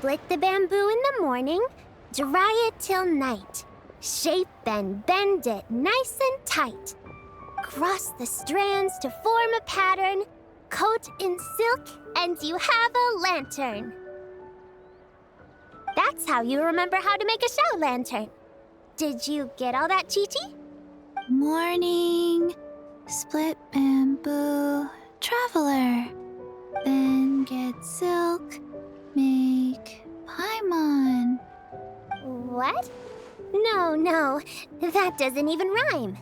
Split the bamboo in the morning, dry it till night. Shape and bend it nice and tight. Cross the strands to form a pattern, coat in silk, and you have a lantern. That's how you remember how to make a show lantern. Did you get all that, Chi-Chi? Morning, split bamboo, traveler. Then get silk, make paimon. What? No, that doesn't even rhyme.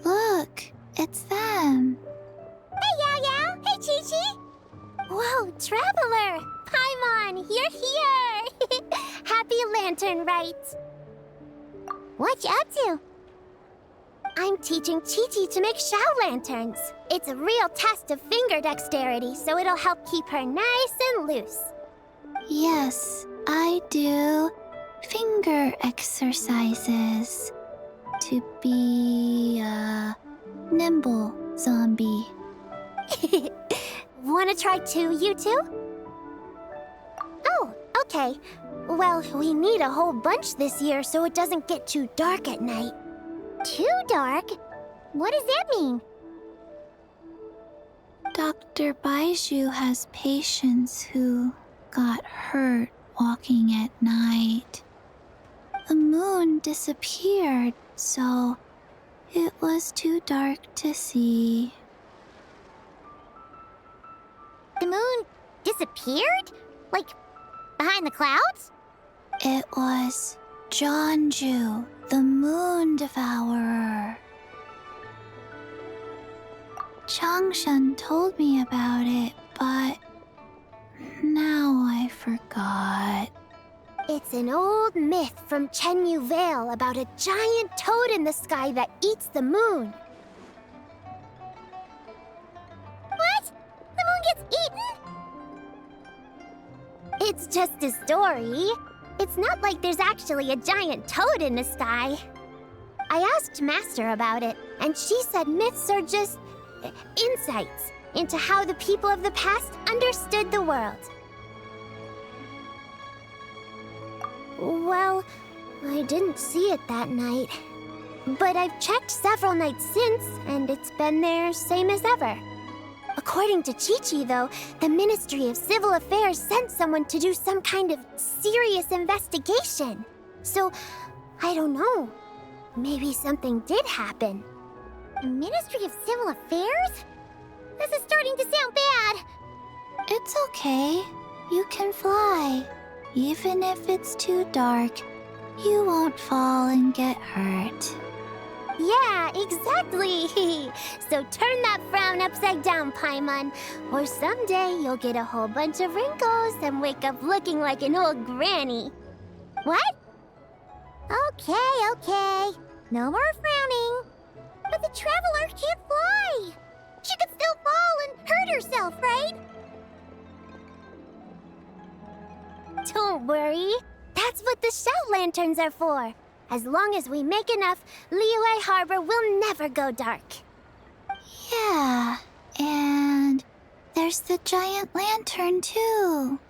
Look, it's them. Hey, Yao Yao! Hey, Chi-Chi! Whoa, Traveler! Paimon, you're here! Happy lantern rites! What you up to? I'm teaching Chi-Chi to make Shao lanterns. It's a real test of finger dexterity, so it'll help keep her nice and loose. Yes, I do finger exercises to be a nimble zombie. Wanna try too, you two? Oh, okay. Well, we need a whole bunch this year so it doesn't get too dark at night. Too dark? What does that mean? Dr. Baiju has patients who got hurt walking at night. The moon disappeared, so it was too dark to see. The moon disappeared? Like, behind the clouds? It was Jeonju, the moon devourer. Changshan told me about it, but now I forgot. It's an old myth from Chenyu Vale about a giant toad in the sky that eats the moon. What? The moon gets eaten? It's just a story. It's not like there's actually a giant toad in the sky. I asked Master about it, and she said myths are just insights into how the people of the past understood the world. Well, I didn't see it that night. But I've checked several nights since, and it's been there same as ever. According to Chi-Chi, though, the Ministry of Civil Affairs sent someone to do some kind of serious investigation. So, I don't know. Maybe something did happen. The Ministry of Civil Affairs? This is starting to sound bad. It's okay. You can fly. Even if it's too dark, you won't fall and get hurt. Yeah, exactly. So turn that frown upside down, Paimon, or someday you'll get a whole bunch of wrinkles and wake up looking like an old granny. What? Okay. No more frowning. But the Traveler can't fly. She could still fall and hurt herself, right? Don't worry. That's what the Shao lanterns are for. As long as we make enough, Liyue Harbor will never go dark. Yeah, and there's the giant lantern too.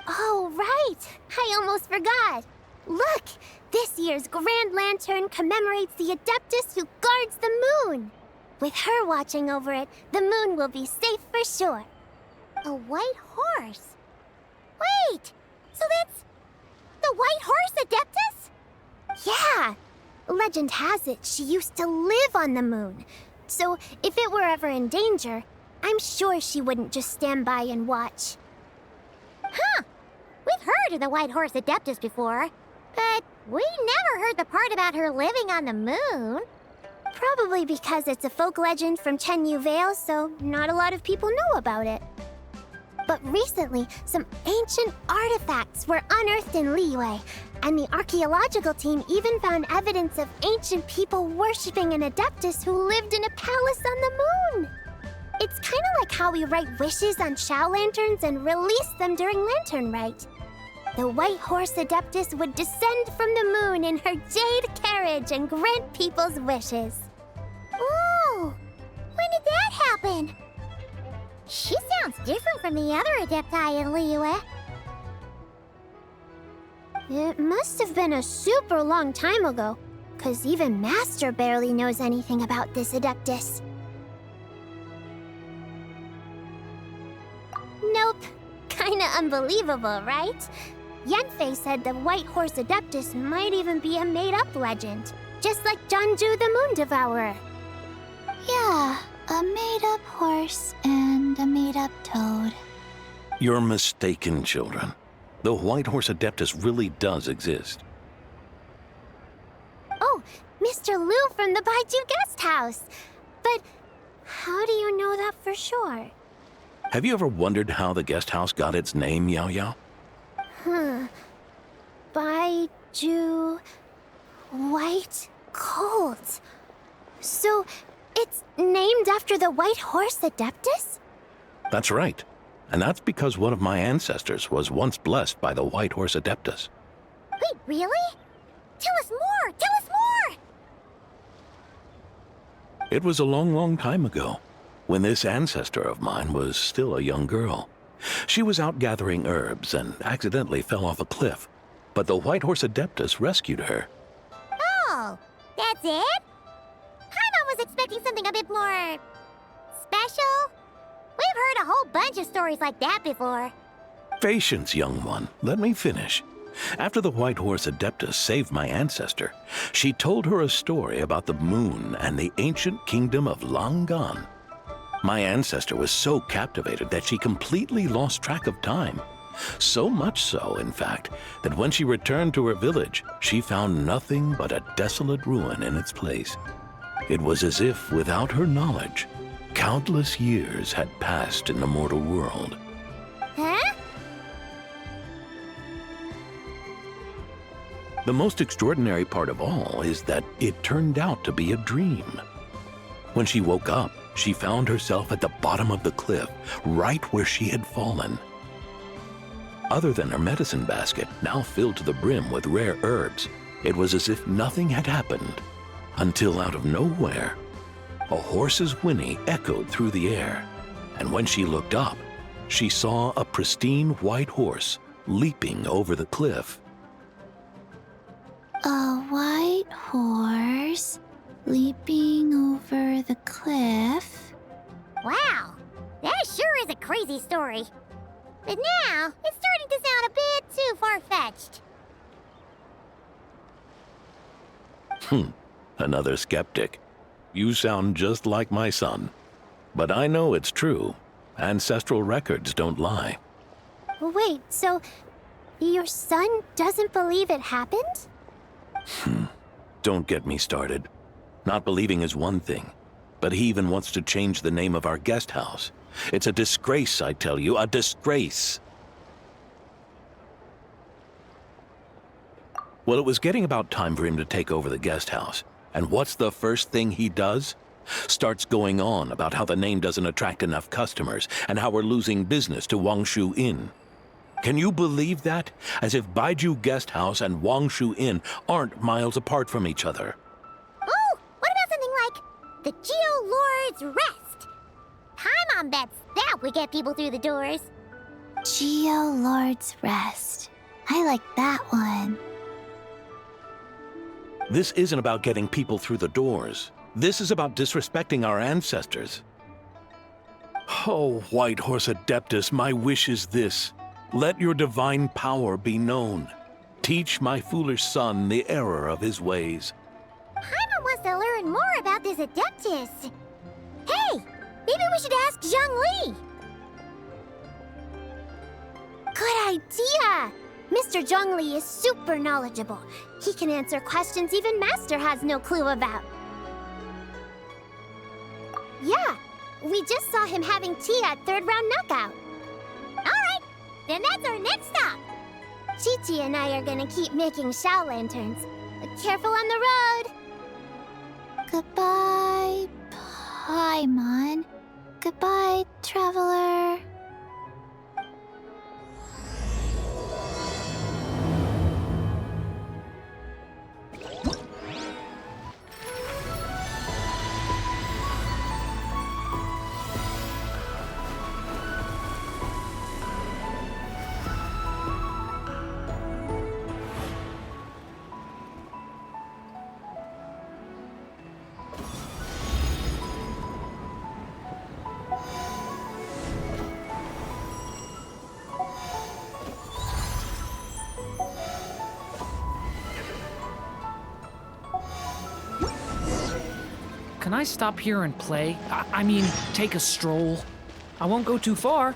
Oh, right. I almost forgot. Look, this year's Grand Lantern commemorates the adeptus who guards the moon. With her watching over it, the moon will be safe for sure. A white horse? Wait, so that's the white horse adeptus? Yeah! Legend has it she used to live on the moon. So if it were ever in danger, I'm sure she wouldn't just stand by and watch. Huh! We've heard of the white horse adeptus before, but we never heard the part about her living on the moon. Probably because it's a folk legend from Chenyu Vale, so not a lot of people know about it. But recently, some ancient artifacts were unearthed in Liyue, and the archaeological team even found evidence of ancient people worshipping an adeptus who lived in a palace on the moon. It's kind of like how we write wishes on Shao lanterns and release them during Lantern Rite. The white horse adeptus would descend from the moon in her jade carriage and grant people's wishes. Oh, when did that happen? She sounds different from the other adepti in Liyue. It must have been a super long time ago, 'cause even Master barely knows anything about this adeptus. Nope. Kinda unbelievable, right? Yanfei said the White Horse Adeptus might even be a made-up legend, just like Janju the Moon Devourer. Yeah, a made-up horse and a made-up toad. You're mistaken, children. The White Horse Adeptus really does exist. Oh, Mr. Liu from the Baiju Guest House. But how do you know that for sure? Have you ever wondered how the guest house got its name, Yao Yao? Baiju... White Colt. So, it's named after the White Horse Adeptus? That's right. And that's because one of my ancestors was once blessed by the White Horse Adeptus. Wait, really? Tell us more! Tell us more! It was a long, long time ago, when this ancestor of mine was still a young girl. She was out gathering herbs and accidentally fell off a cliff, but the White Horse Adeptus rescued her. Oh, that's it? Paimon was expecting something a bit more... special? We've heard a whole bunch of stories like that before. Patience, young one. Let me finish. After the White Horse Adeptus saved my ancestor, she told her a story about the moon and the ancient kingdom of Langan. My ancestor was so captivated that she completely lost track of time. So much so, in fact, that when she returned to her village, she found nothing but a desolate ruin in its place. It was as if, without her knowledge, countless years had passed in the mortal world. Huh? The most extraordinary part of all is that it turned out to be a dream. When she woke up, she found herself at the bottom of the cliff, right where she had fallen. Other than her medicine basket, now filled to the brim with rare herbs, it was as if nothing had happened, until out of nowhere, a horse's whinny echoed through the air, and when she looked up, she saw a pristine white horse leaping over the cliff. A white horse leaping over the cliff? Wow, that sure is a crazy story. But now, it's starting to sound a bit too far-fetched. Another skeptic. You sound just like my son. But I know it's true. Ancestral records don't lie. Wait, so your son doesn't believe it happened? Don't get me started. Not believing is one thing, but he even wants to change the name of our guest house. It's a disgrace, I tell you, a disgrace. Well, it was getting about time for him to take over the guest house. And what's the first thing he does? Starts going on about how the name doesn't attract enough customers and how we're losing business to Wangshu Inn. Can you believe that? As if Baiju Guest House and Wangshu Inn aren't miles apart from each other. Oh, what about something like the Geo Lord's Rest? Paimon bets that would get people through the doors. Geo Lord's Rest. I like that one. This isn't about getting people through the doors. This is about disrespecting our ancestors. Oh, White Horse Adeptus, my wish is this. Let your divine power be known. Teach my foolish son the error of his ways. Paimon wants to learn more about this adeptus. Hey, maybe we should ask Zhongli. Good idea! Mr. Zhongli is super knowledgeable. He can answer questions even Master has no clue about. Yeah, we just saw him having tea at third round knockout. All right, then that's our next stop. Chi-Chi and I are gonna keep making Shao lanterns. But careful on the road. Goodbye, Paimon. Goodbye, traveler. can I stop here and play? I mean, take a stroll. I won't go too far.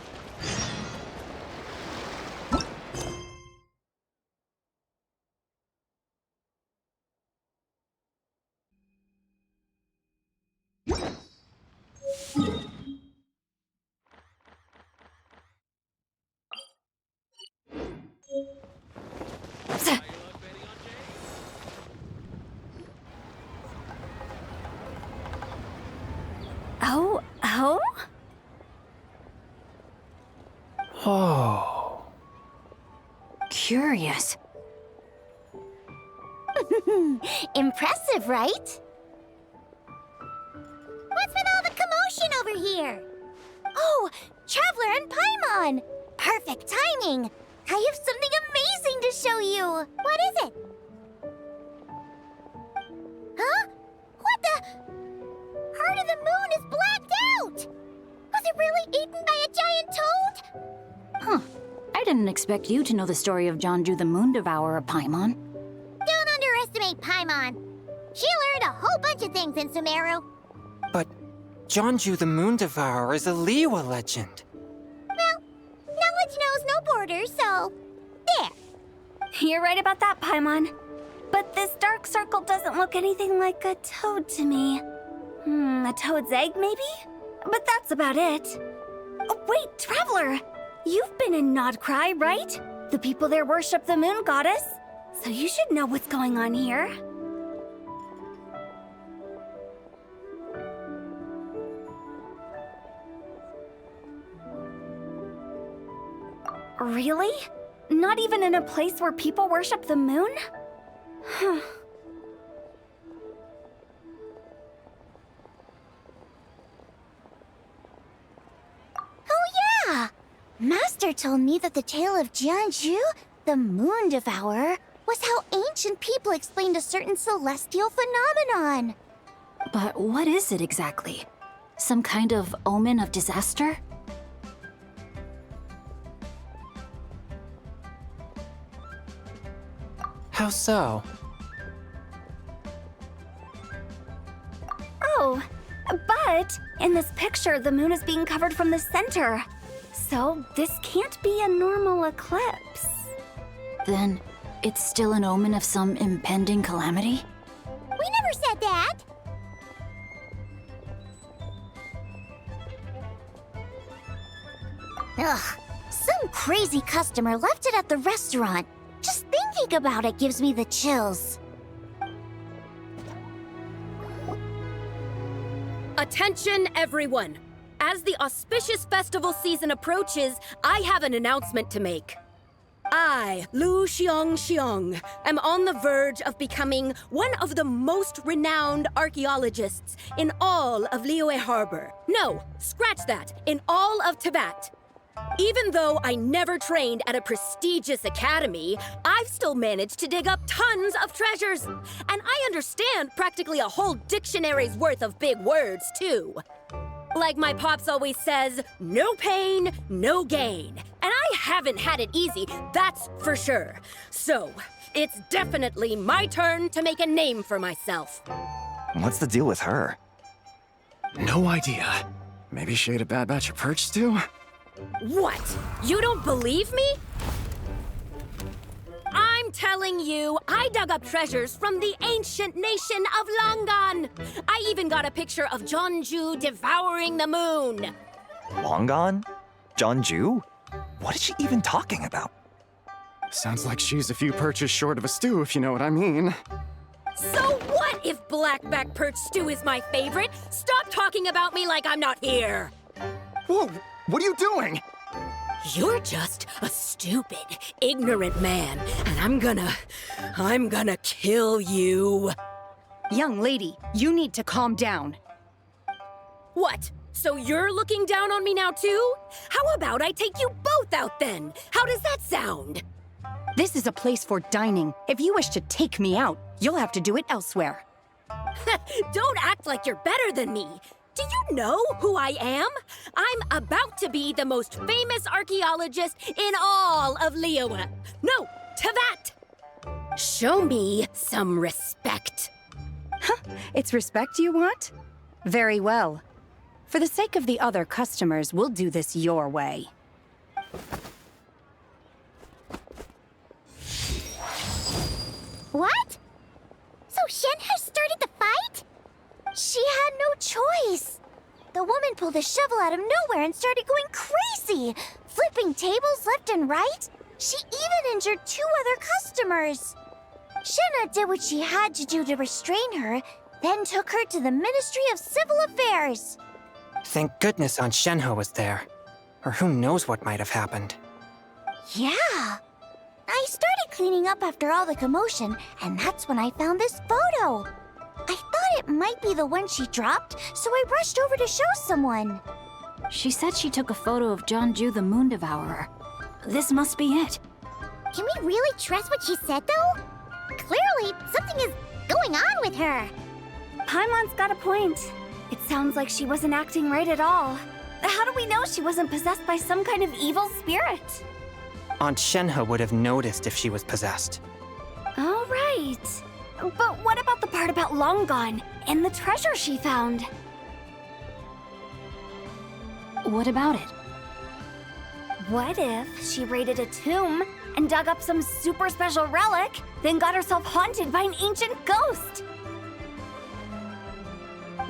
Oh? Whoa. Curious. Impressive, right? What's with all the commotion over here? Oh, Traveler and Paimon! Perfect timing! I have something amazing to show you! What is it? Huh? What the? Heart of the Moon is blacked out! Was it really eaten by a giant toad? Huh. I didn't expect you to know the story of Zhonglis the Moon Devourer, Paimon. Don't underestimate Paimon. She learned a whole bunch of things in Sumeru. But Zhonglis the Moon Devourer is a Liyue legend. Well, knowledge knows no borders, so there. You're right about that, Paimon. But this dark circle doesn't look anything like a toad to me. A toad's egg, maybe? But that's about it. Oh, wait, Traveler! You've been in Nodcry, right? The people there worship the moon goddess. So you should know what's going on here. Really? Not even in a place where people worship the moon? Huh. Oh yeah! Master told me that the tale of Jianzhu, the Moon Devourer, was how ancient people explained a certain celestial phenomenon. But what is it exactly? Some kind of omen of disaster? How so? Oh, but in this picture, the moon is being covered from the center. So this can't be a normal eclipse. Then it's still an omen of some impending calamity? We never said that! Ugh, some crazy customer left it at the restaurant. Just thinking about it gives me the chills. Attention, everyone! As the auspicious festival season approaches, I have an announcement to make. I, Lu Xiong, am on the verge of becoming one of the most renowned archaeologists in all of Liyue Harbor. No, scratch that, in all of Tibet. Even though I never trained at a prestigious academy, I've still managed to dig up tons of treasures. And I understand practically a whole dictionary's worth of big words, too. Like my pops always says, no pain, no gain. And I haven't had it easy, that's for sure. So, it's definitely my turn to make a name for myself. What's the deal with her? No idea. Maybe she ate a bad batch of perch stew? What? You don't believe me? I'm telling you, I dug up treasures from the ancient nation of Longan. I even got a picture of Zhonglis devouring the moon. Long gone? Zhonglis? What is she even talking about? Sounds like she's a few perches short of a stew, if you know what I mean. So what if blackback perch stew is my favorite? Stop talking about me like I'm not here. Whoa, what are you doing? You're just a stupid, ignorant man, and I'm gonna kill you. Young lady, you need to calm down. What? So you're looking down on me now too? How about I take you both out then? How does that sound? This is a place for dining. If you wish to take me out, you'll have to do it elsewhere. Don't act like you're better than me. Do you know who I am? I'm about to be the most famous archaeologist in all of Liyue. No, Tibet! Show me some respect. It's respect you want? Very well. For the sake of the other customers, we'll do this your way. What? So Shen has started the fight? She had no choice. The woman pulled a shovel out of nowhere and started going crazy, flipping tables left and right. She even injured 2 other customers. Shenna did what she had to do to restrain her, then took her to the Ministry of Civil Affairs. Thank goodness Aunt Shenhe was there. Or who knows what might have happened. Yeah. I started cleaning up after all the commotion, and that's when I found this photo. I thought it might be the one she dropped, so I rushed over to show someone. She said she took a photo of Zhonglis the Moon Devourer. This must be it. Can we really trust what she said, though? Clearly, something is going on with her. Paimon's got a point. It sounds like she wasn't acting right at all. How do we know she wasn't possessed by some kind of evil spirit? Aunt Shenhe would have noticed if she was possessed. All right. But what about the part about Long Gone and the treasure she found? What about it? What if she raided a tomb and dug up some super special relic, then got herself haunted by an ancient ghost?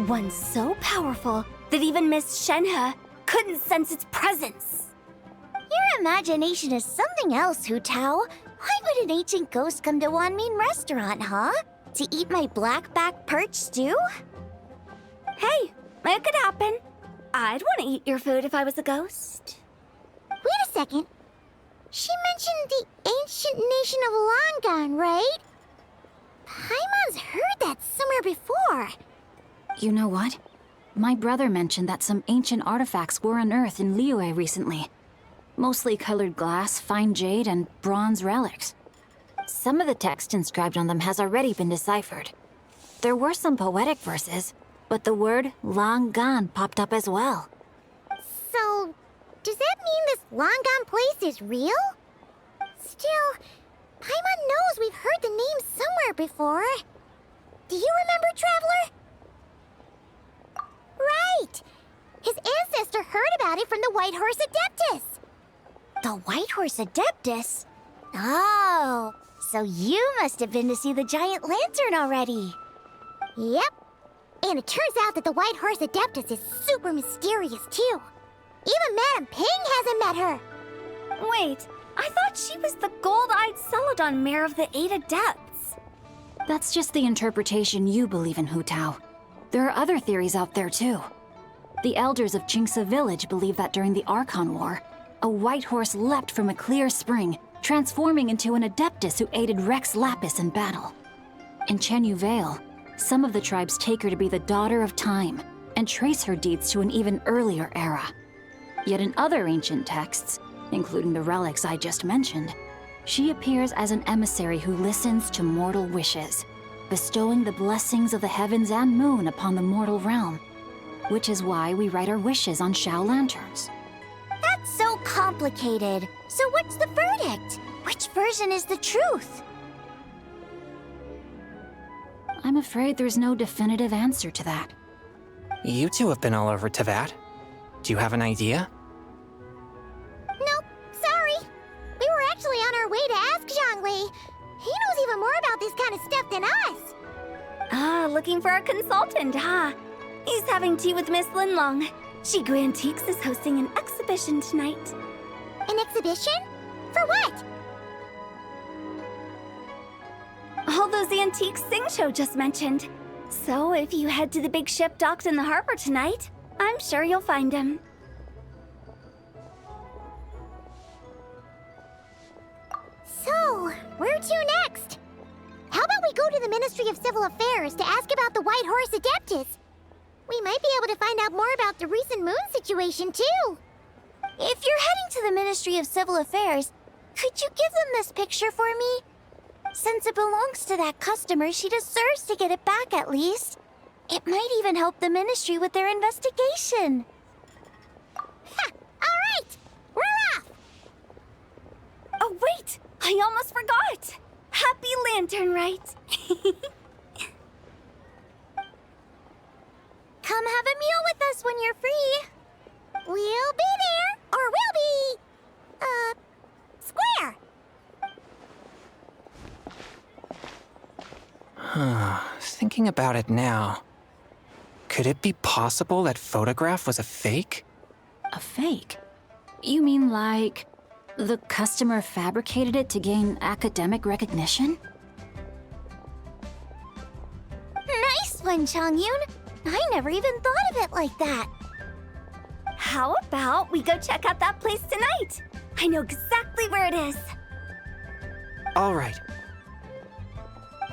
One so powerful that even Miss Shenhe couldn't sense its presence. Your imagination is something else, Hu Tao. Why would an ancient ghost come to Wanmin restaurant, huh? To eat my blackback perch stew? Hey, it could happen. I'd want to eat your food if I was a ghost. Wait a second. She mentioned the ancient nation of Longan, right? Paimon's heard that somewhere before. You know what? My brother mentioned that some ancient artifacts were unearthed in Liyue recently. Mostly colored glass, fine jade, and bronze relics. Some of the text inscribed on them has already been deciphered. There were some poetic verses, but the word long gone popped up as well. So, does that mean this Longan place is real? Still, Paimon knows we've heard the name somewhere before. Do you remember, Traveler? Right! His ancestor heard about it from the White Horse Adeptus. The White Horse Adeptus? Oh, so you must have been to see the giant lantern already. Yep. And it turns out that the White Horse Adeptus is super mysterious, too. Even Madame Ping hasn't met her. Wait, I thought she was the gold-eyed Celadon mare of the 8 Adepts. That's just the interpretation you believe in, Hu Tao. There are other theories out there, too. The elders of Qingce Village believe that during the Archon War, a white horse leapt from a clear spring, transforming into an Adeptus who aided Rex Lapis in battle. In Chenyu Vale, some of the tribes take her to be the daughter of time and trace her deeds to an even earlier era. Yet in other ancient texts, including the relics I just mentioned, she appears as an emissary who listens to mortal wishes, bestowing the blessings of the heavens and moon upon the mortal realm, which is why we write our wishes on Shao lanterns. That's so complicated. So what's the verdict? Which version is the truth? I'm afraid there's no definitive answer to that. You two have been all over Tevat. Do you have an idea? Nope, sorry. We were actually on our way to ask Zhongli. He knows even more about this kind of stuff than us. Ah, looking for a consultant, huh? He's having tea with Miss Linlong. Shigu Antiques is hosting an exhibition tonight. An exhibition? For what? All those antiques Sing Show just mentioned. So if you head to the big ship docked in the harbor tonight, I'm sure you'll find him. So, where to next? How about we go to the Ministry of Civil Affairs to ask about the White Horse Adeptus? We might be able to find out more about the recent moon situation, too. If you're heading to the Ministry of Civil Affairs, could you give them this picture for me? Since it belongs to that customer, she deserves to get it back at least. It might even help the Ministry with their investigation. Ha! All right! We're off! Oh, wait! I almost forgot! Happy Lantern Rite! Come Come have a meal with us when you're free. We'll be there, or we'll be, square. Thinking about it now, could it be possible that photograph was a fake? A fake? You mean like the customer fabricated it to gain academic recognition? Nice one, Chongyun. I never even thought of it like that. How about we go check out that place tonight? I know exactly where it is. All right.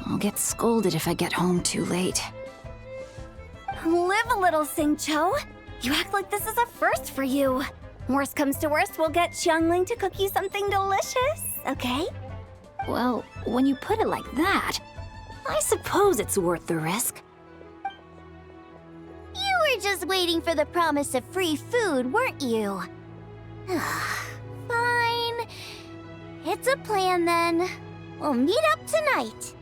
I'll get scolded if I get home too late. Live a little, Singcho. You act like this is a first for you. Worst comes to worst, we'll get Xiangling to cook you something delicious, okay? Well, when you put it like that, I suppose it's worth the risk. You were just waiting for the promise of free food, weren't you? Fine. It's a plan then. We'll meet up tonight.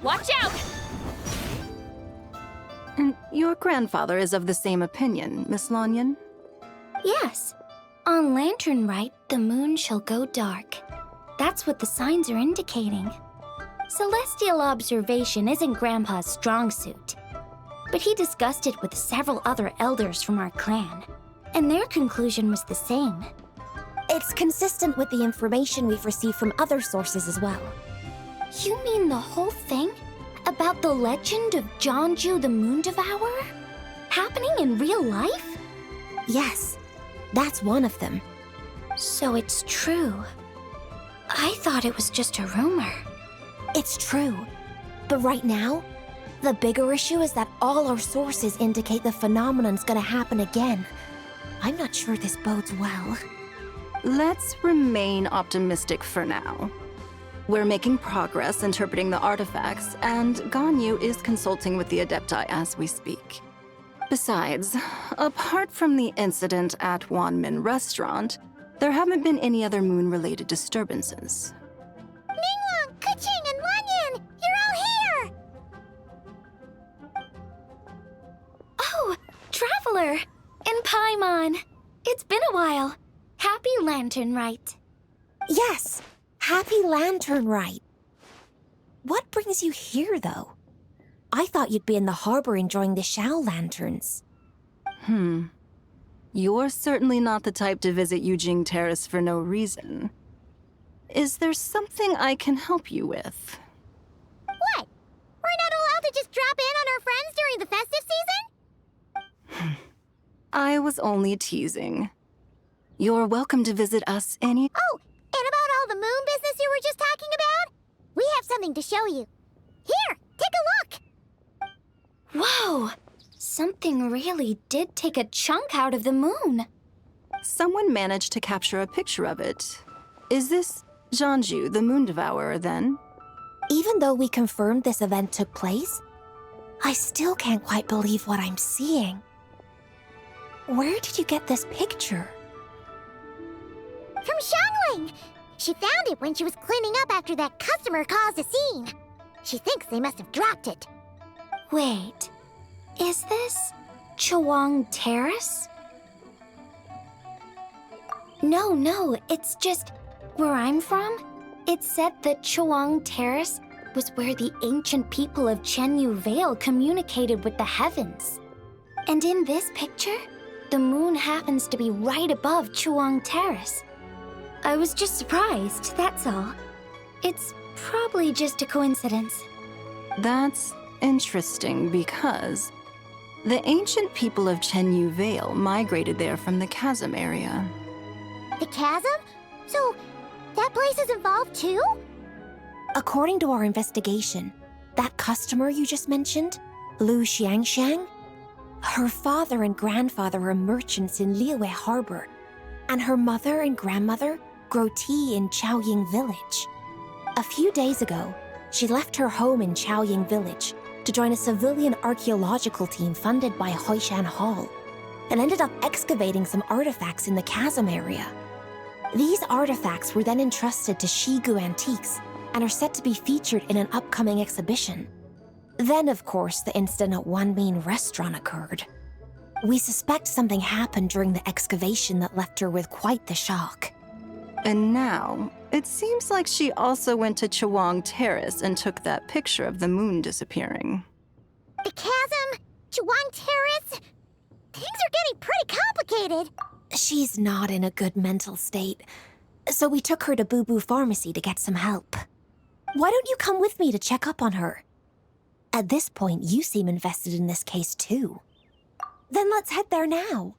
Watch out! And your grandfather is of the same opinion, Miss Lanyan? Yes. On Lantern Rite, the moon shall go dark. That's what the signs are indicating. Celestial observation isn't Grandpa's strong suit. But he discussed it with several other elders from our clan, and their conclusion was the same. It's consistent with the information we've received from other sources as well. You mean the whole thing? About the legend of Zhonglis the Moon Devourer? Happening in real life? Yes, that's one of them. So it's true. I thought it was just a rumor. It's true. But right now, the bigger issue is that all our sources indicate the phenomenon's gonna happen again. I'm not sure this bodes well. Let's remain optimistic for now. We're making progress interpreting the artifacts, and Ganyu is consulting with the Adepti as we speak. Besides, apart from the incident at Wanmin Restaurant, there haven't been any other moon-related disturbances. Ningguang, Kuching, and Lanyan, you're all here! Oh, Traveler! And Paimon! It's been a while. Happy Lantern Rite. Yes, happy Lantern Rite. What brings you here, though? I thought you'd be in the harbor enjoying the Shao lanterns. You're certainly not the type to visit Yujing Terrace for no reason. Is there something I can help you with? What? We're not allowed to just drop in on our friends during the festive season? I was only teasing. You're welcome to visit us any— Oh, and about all the moon business you were just talking about? We have something to show you. Here, take a look! Whoa! Something really did take a chunk out of the moon. Someone managed to capture a picture of it. Is this Zhonglis, the Moon Devourer, then? Even though we confirmed this event took place, I still can't quite believe what I'm seeing. Where did you get this picture? From Xiangling! She found it when she was cleaning up after that customer caused a scene. She thinks they must have dropped it. Wait, is this Chuang Terrace? No, it's just where I'm from. It said that Chuang Terrace was where the ancient people of Chenyu Vale communicated with the heavens. And in this picture, the moon happens to be right above Chuang Terrace. I was just surprised, that's all. It's probably just a coincidence. That's interesting because the ancient people of Chenyu Vale migrated there from the chasm area. The chasm? So, that place is involved too? According to our investigation, that customer you just mentioned, Lu Xiangxiang, her father and grandfather are merchants in Liyue Harbor, and her mother and grandmother grow tea in Chaoying Village. A few days ago, she left her home in Chaoying Village to join a civilian archaeological team funded by Hoishan Hall, and ended up excavating some artifacts in the chasm area. These artifacts were then entrusted to Shigu Antiques and are set to be featured in an upcoming exhibition. Then, of course, the incident at Wanmin Restaurant occurred. We suspect something happened during the excavation that left her with quite the shock. And now, it seems like she also went to Chawang Terrace and took that picture of the moon disappearing. The chasm? Chawang Terrace? Things are getting pretty complicated. She's not in a good mental state, so we took her to Boo Boo Pharmacy to get some help. Why don't you come with me to check up on her? At this point, you seem invested in this case too. Then let's head there now.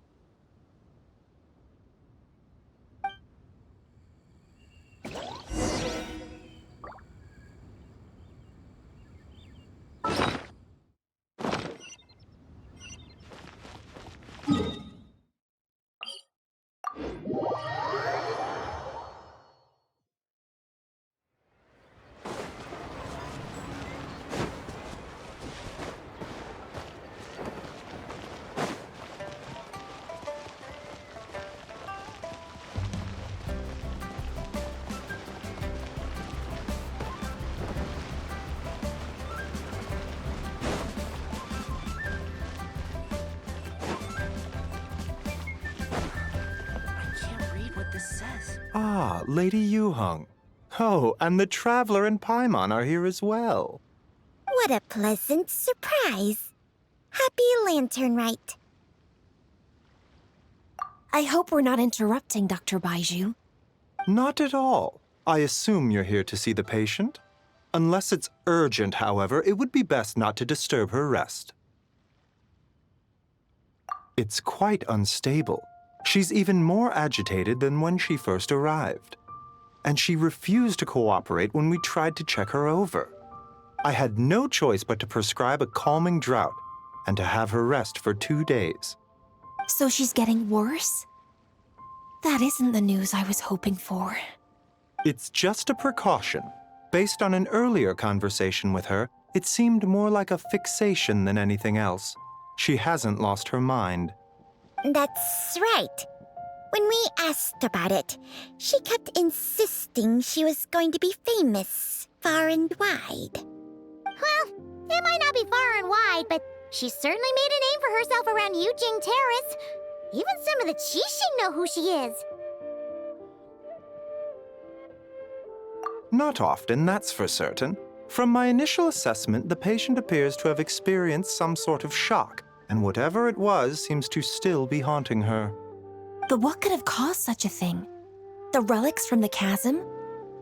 Ah, Lady Yuheng. Oh, and the Traveler and Paimon are here as well. What a pleasant surprise. Happy Lantern Rite. I hope we're not interrupting, Dr. Baizhu. Not at all. I assume you're here to see the patient? Unless it's urgent, however, it would be best not to disturb her rest. It's quite unstable. She's even more agitated than when she first arrived. And she refused to cooperate when we tried to check her over. I had no choice but to prescribe a calming draught and to have her rest for 2 days. So she's getting worse? That isn't the news I was hoping for. It's just a precaution. Based on an earlier conversation with her, it seemed more like a fixation than anything else. She hasn't lost her mind. That's right. When we asked about it, she kept insisting she was going to be famous far and wide. Well, it might not be far and wide, but she certainly made a name for herself around Yujing Terrace. Even some of the Qixing know who she is. Not often, that's for certain. From my initial assessment, the patient appears to have experienced some sort of shock, and whatever it was seems to still be haunting her. But what could have caused such a thing? The relics from the chasm?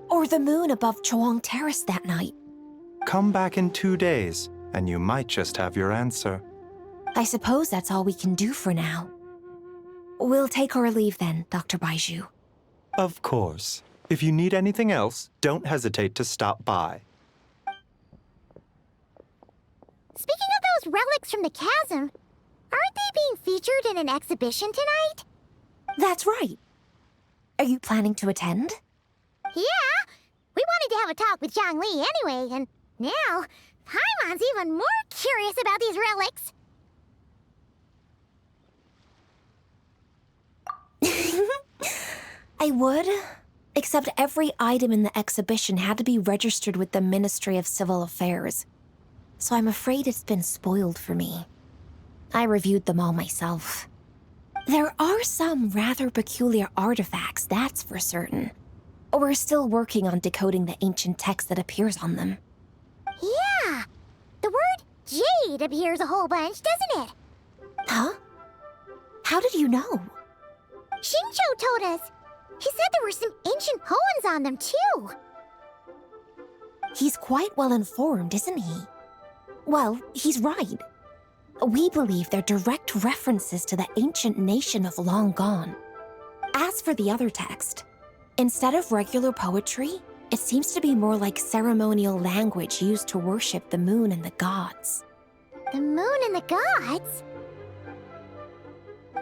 Or the moon above Chawang Terrace that night? Come back in 2 days, and you might just have your answer. I suppose that's all we can do for now. We'll take our leave then, Dr. Baizhu. Of course. If you need anything else, don't hesitate to stop by. Speaking of those relics from the chasm, aren't they being featured in an exhibition tonight? That's right. Are you planning to attend? Yeah! We wanted to have a talk with Zhongli anyway, and now Paimon's even more curious about these relics. I would, except every item in the exhibition had to be registered with the Ministry of Civil Affairs. So I'm afraid it's been spoiled for me. I reviewed them all myself. There are some rather peculiar artifacts, that's for certain. We're still working on decoding the ancient text that appears on them. Yeah! The word jade appears a whole bunch, doesn't it? Huh? How did you know? Xingqiu told us. He said there were some ancient poems on them, too. He's quite well informed, isn't he? Well, he's right. We believe they're direct references to the ancient nation of long gone. As for the other text, instead of regular poetry, It seems to be more like ceremonial language used to worship the moon and the gods. The moon and the gods?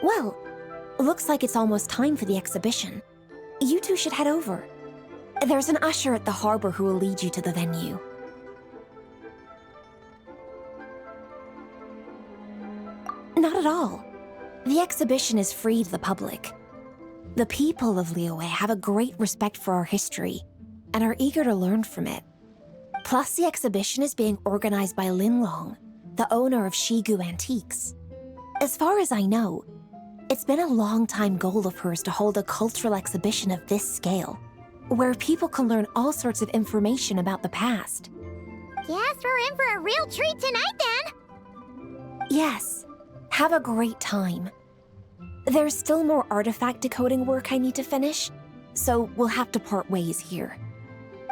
Well, looks like it's almost time for the exhibition. You two should head over. There's an usher at the harbor who will lead you to the venue. Not at all. The exhibition is free to the public. The people of Liyue have a great respect for our history and are eager to learn from it. Plus, the exhibition is being organized by Linlong, the owner of Shigu Antiques. As far as I know, it's been a long-time goal of hers to hold a cultural exhibition of this scale, where people can learn all sorts of information about the past. Guess we're in for a real treat tonight, then. Yes, have a great time. There's still more artifact decoding work I need to finish, so we'll have to part ways here.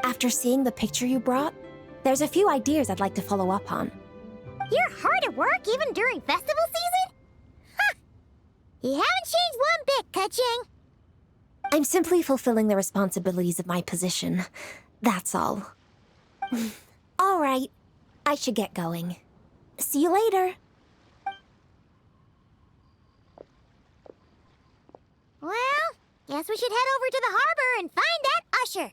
After seeing the picture you brought, there's a few ideas I'd like to follow up on. You're hard at work even during festival season? Ha! You haven't changed one bit, Ka-ching. I'm simply fulfilling the responsibilities of my position. That's all. All right, I should get going. See you later. Well, guess we should head over to the harbor and find that usher.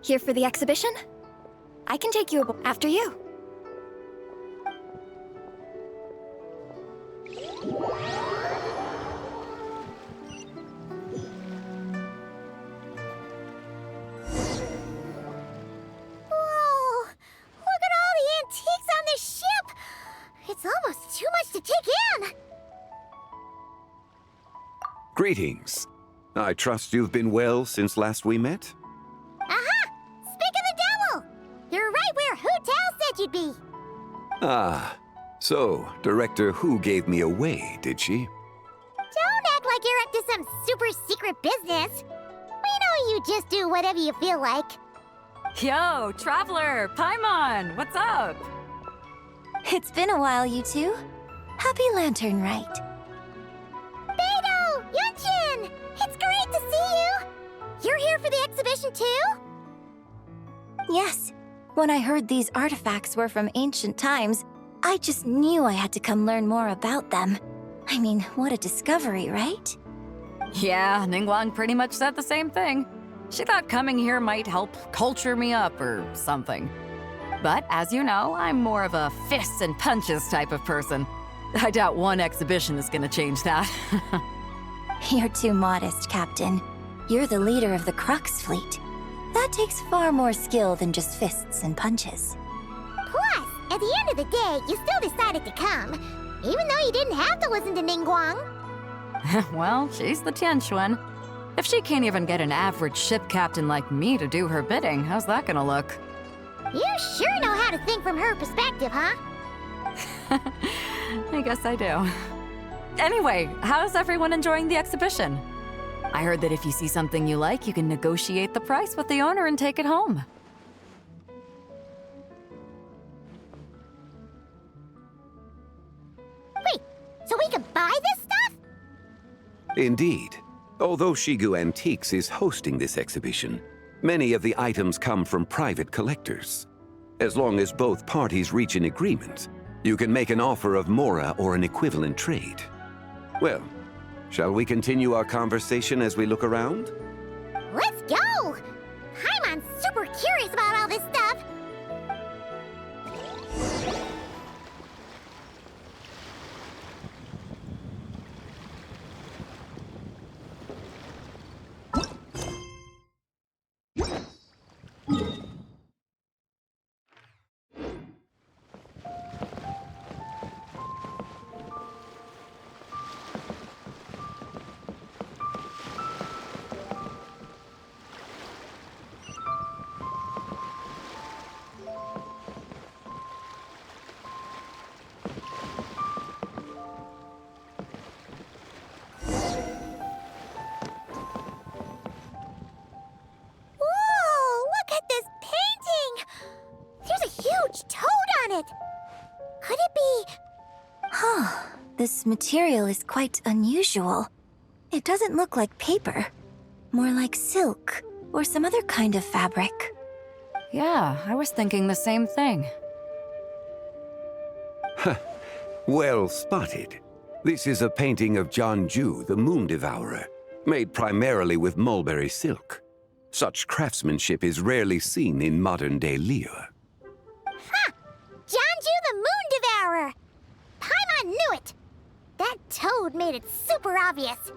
Here for the exhibition? I can take you after you. Whoa! Look at all the antiques on this ship! It's almost too much to take in! Greetings. I trust you've been well since last we met? You're right where Hu Tao said you'd be. Ah, so Director Hu gave me away, did she? Don't act like you're up to some super secret business. We know you just do whatever you feel like. Yo, Traveler, Paimon, what's up? It's been a while, you two. Happy Lantern Rite. Beidou! Yunchin! It's great to see you! You're here for the exhibition too? Yes. When I heard these artifacts were from ancient times, I just knew I had to come learn more about them. I mean, what a discovery, right? Yeah, Ningguang pretty much said the same thing. She thought coming here might help culture me up or something. But as you know, I'm more of a fists and punches type of person. I doubt one exhibition is gonna change that. You're too modest, Captain. You're the leader of the Crux Fleet. That takes far more skill than just fists and punches. Plus, at the end of the day, you still decided to come, even though you didn't have to listen to Ningguang. Well, she's the Tianquan. If she can't even get an average ship captain like me to do her bidding, how's that gonna look? You sure know how to think from her perspective, huh? I guess I do. Anyway, how's everyone enjoying the exhibition? I heard that if you see something you like, you can negotiate the price with the owner and take it home. Wait, so we can buy this stuff? Indeed. Although Shigu Antiques is hosting this exhibition, many of the items come from private collectors. As long as both parties reach an agreement, you can make an offer of mora or an equivalent trade. Well, shall we continue our conversation as we look around? Let's go! Paimon's super curious about all this stuff. huge toad on it! Could it be... Huh. This material is quite unusual. It doesn't look like paper. More like silk, or some other kind of fabric. Yeah, I was thinking the same thing. Well spotted. This is a painting of Zhonglis, the Moon Devourer, made primarily with mulberry silk. Such craftsmanship is rarely seen in modern-day Liyue. Ha! Zhonglis the Moon Devourer! Paimon knew it! That toad made it super obvious.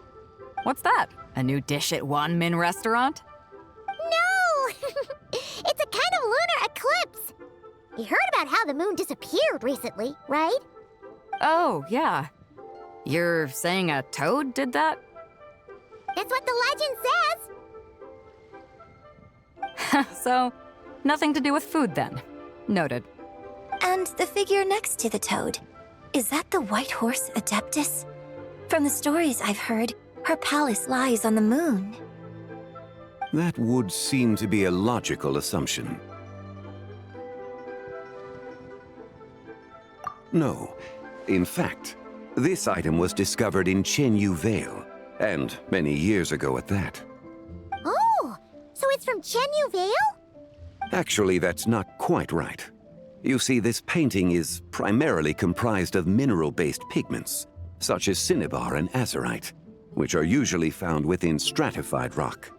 What's that? A new dish at Wanmin restaurant? No! It's a kind of lunar eclipse. You heard about how the moon disappeared recently, right? Oh, yeah. You're saying a toad did that? That's what the legend says. So, nothing to do with food then. Noted. And the figure next to the toad, is that the white horse Adeptus? From the stories I've heard, her palace lies on the moon. That would seem to be a logical assumption. No. In fact, this item was discovered in Chenyu Vale, and many years ago at that. Oh, so it's from Chenyu Vale? Actually, that's not quite right. You see, this painting is primarily comprised of mineral-based pigments, such as cinnabar and azurite, which are usually found within stratified rock.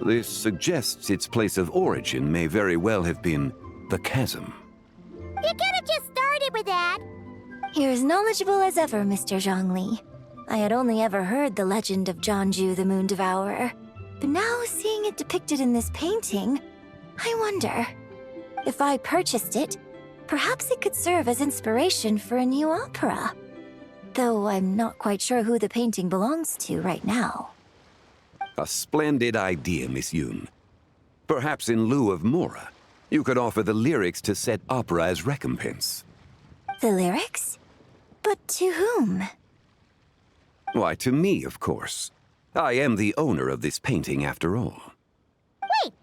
This suggests its place of origin may very well have been the chasm. You could have just started with that. You're as knowledgeable as ever, Mr. Zhongli. I had only ever heard the legend of Zhonglis the Moon Devourer, but now seeing it depicted in this painting, I wonder, if I purchased it, perhaps it could serve as inspiration for a new opera. Though I'm not quite sure who the painting belongs to right now. A splendid idea, Miss Yoon. Perhaps in lieu of Mora, you could offer the lyrics to said opera as recompense. The lyrics? But to whom? Why, to me, of course. I am the owner of this painting, after all. Wait,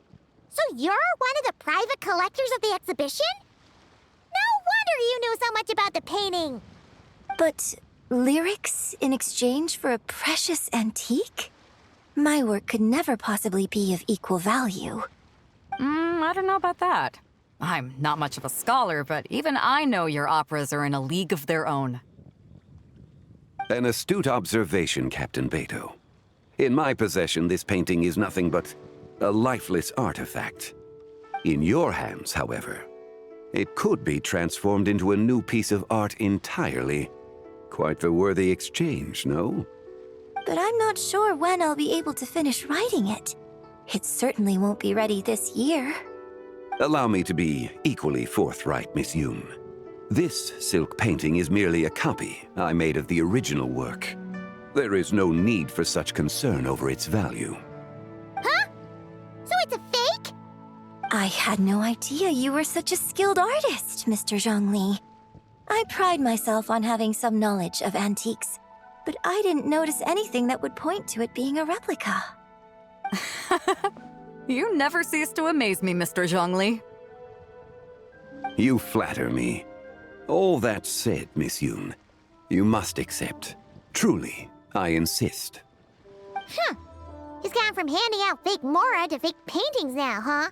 so you're one of the private collectors of the exhibition? No wonder you knew so much about the painting. But lyrics in exchange for a precious antique? My work could never possibly be of equal value. I don't know about that. I'm not much of a scholar, but even I know your operas are in a league of their own. An astute observation, Captain Beto. In my possession, this painting is nothing but a lifeless artifact. In your hands, however, it could be transformed into a new piece of art entirely. Quite the worthy exchange, no? But I'm not sure when I'll be able to finish writing it. It certainly won't be ready this year. Allow me to be equally forthright, Miss Yoon. This silk painting is merely a copy I made of the original work. There is no need for such concern over its value. Huh? So it's a fake? I had no idea you were such a skilled artist, Mr. Zhongli. I pride myself on having some knowledge of antiques, but I didn't notice anything that would point to it being a replica. You never cease to amaze me, Mr. Zhongli. You flatter me. All that said, Miss Yoon, you must accept. Truly, I insist. Huh. He's gone from handing out fake Mora to fake paintings now, huh?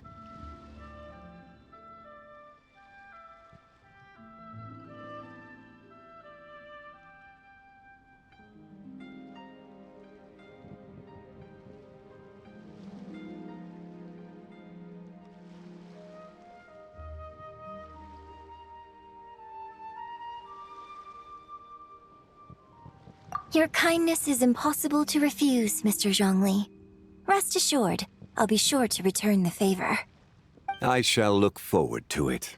Your kindness is impossible to refuse, Mr. Zhongli. Rest assured, I'll be sure to return the favor. I shall look forward to it.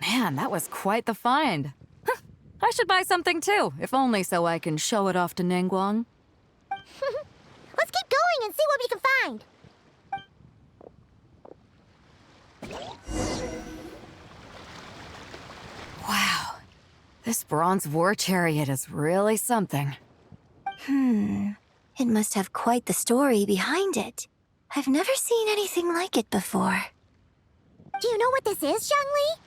Man, that was quite the find. I should buy something too, if only so I can show it off to Ningguang. Let's keep going and see what we can find. Wow. This bronze war chariot is really something. It must have quite the story behind it. I've never seen anything like it before. Do you know what this is, Zhongli?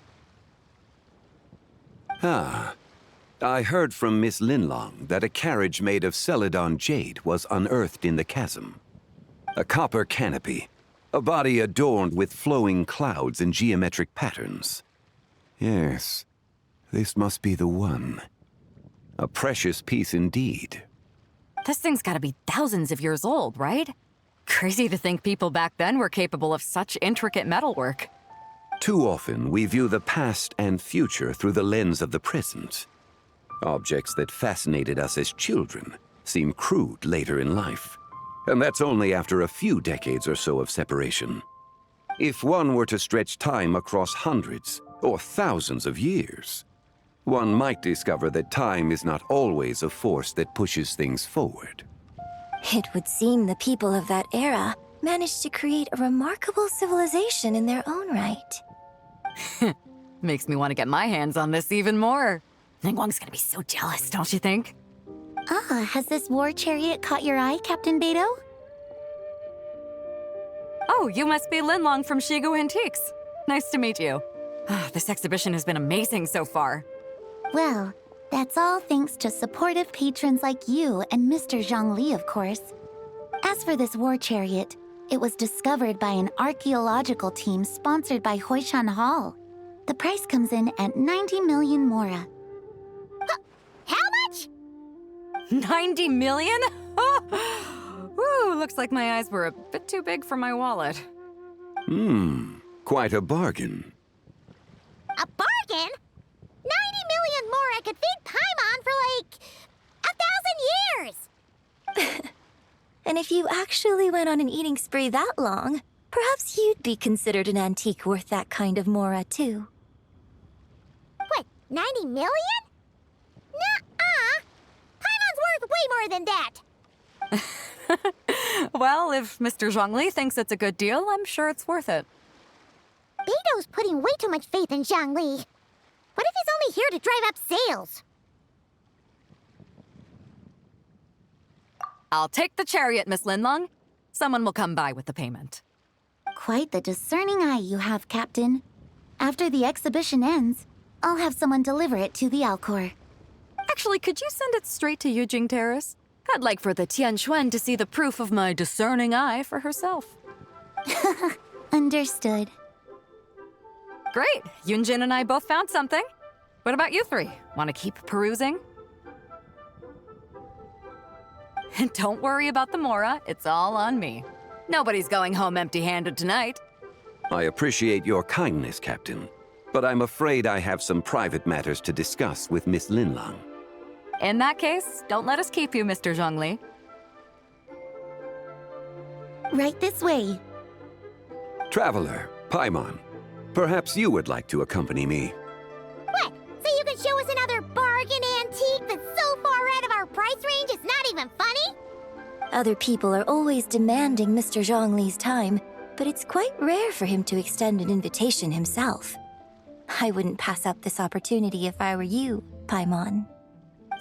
Ah. I heard from Miss Linlong that a carriage made of Celadon jade was unearthed in the chasm. A copper canopy, a body adorned with flowing clouds and geometric patterns. Yes, this must be the one. A precious piece indeed. This thing's gotta be thousands of years old, right? Crazy to think people back then were capable of such intricate metalwork. Too often, we view the past and future through the lens of the present. Objects that fascinated us as children seem crude later in life. And that's only after a few decades or so of separation. If one were to stretch time across hundreds or thousands of years, one might discover that time is not always a force that pushes things forward. It would seem the people of that era managed to create a remarkable civilization in their own right. Makes me want to get my hands on this even more. Ningguang's gonna be so jealous, don't you think? Ah, has this war chariot caught your eye, Captain Beidou? Oh, you must be Linlong from Shigu Antiques. Nice to meet you. This exhibition has been amazing so far. Well, that's all thanks to supportive patrons like you and Mr. Zhongli, of course. As for this war chariot, it was discovered by an archaeological team sponsored by Hoishan Hall. The price comes in at 90 million mora. How much? 90 million? Woo, looks like my eyes were a bit too big for my wallet. Quite a bargain. A bargain? 90 million mora could feed Paimon for like 1,000 years! And if you actually went on an eating spree that long, perhaps you'd be considered an antique worth that kind of mora, too. What, 90 million? Nuh-uh! Paimon's worth way more than that! Well, if Mr. Zhongli thinks it's a good deal, I'm sure it's worth it. Beidou's putting way too much faith in Zhongli. What if he's only here to drive up sales? I'll take the chariot, Miss Linlong. Someone will come by with the payment. Quite the discerning eye you have, Captain. After the exhibition ends, I'll have someone deliver it to the Alcor. Actually, could you send it straight to Yujing Terrace? I'd like for the Tianquan to see the proof of my discerning eye for herself. Understood. Great! Yunjin and I both found something. What about you three? Want to keep perusing? And don't worry about the mora, it's all on me. Nobody's going home empty-handed tonight. I appreciate your kindness, Captain, but I'm afraid I have some private matters to discuss with Miss Linlong. In that case, don't let us keep you, Mr. Zhongli. Right this way. Traveler, Paimon, perhaps you would like to accompany me. What? So you can show us another bargain antique that's so far out of our price range it's not even funny? Other people are always demanding Mr. Zhongli's time, but it's quite rare for him to extend an invitation himself. I wouldn't pass up this opportunity if I were you, Paimon.